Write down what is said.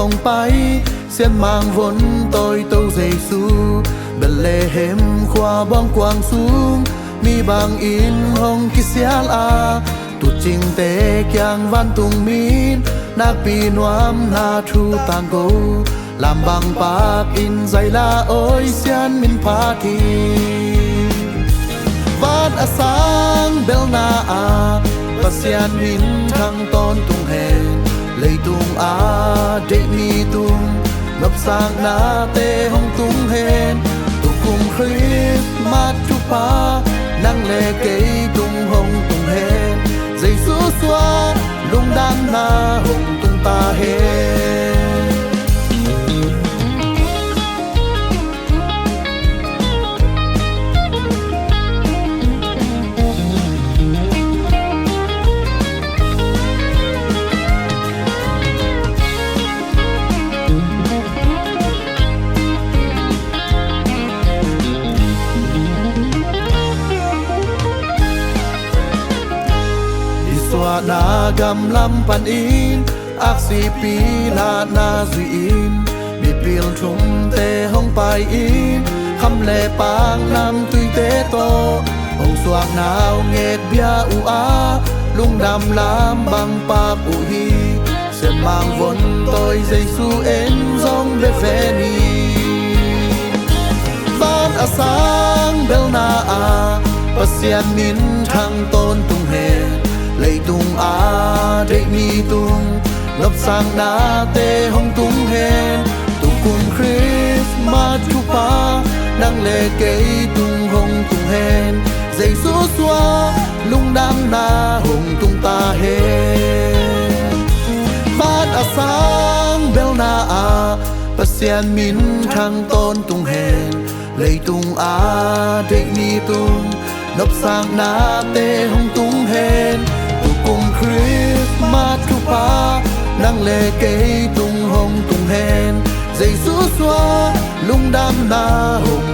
hồng bay xiên mang vốn tôi tâu Giêsu bần lê hem khoa bong quang xuống mi bằng in hồng kisial a tụt chinh tế kyang van tung min na pi nuam na thu tang go làm bằng bạc in dày la ôi xiên min pha thi van a sang bel na a pasian min thăng ton tung hèn lấy tung a để mi tung ngập sang na tê hong tung hèn tu cùng Christ mát chu pa nang lê cây tung hong tung hèn dây su xóa lung đan na hong tung ta hèn na gam lam pan in aksi pi la na duy in mi pil thum te hong pai in kham le pang nam tui te to hong suak nào nghe bia u a lung đam lam bang pa u hi sẽ mang vốn tôi Giêsu en dòng về về ni van a sang bel na a pasian min thang tôn tung hèn lấy tung a để mi tung ngập sang na tê hong tung hèn tu cùng Christ ma chu pa nang lê cây tung hong tung hèn dây số xóa lung đam na hong tung ta hèn ban a sang bel na a pasian min thang tôn tung hèn lấy tung a để mi tung ngập sang na tê hong tung hèn cùng Christ mát chu pa nang lê cây tung hong tung hèn dây rũ xóa lung đam na hồng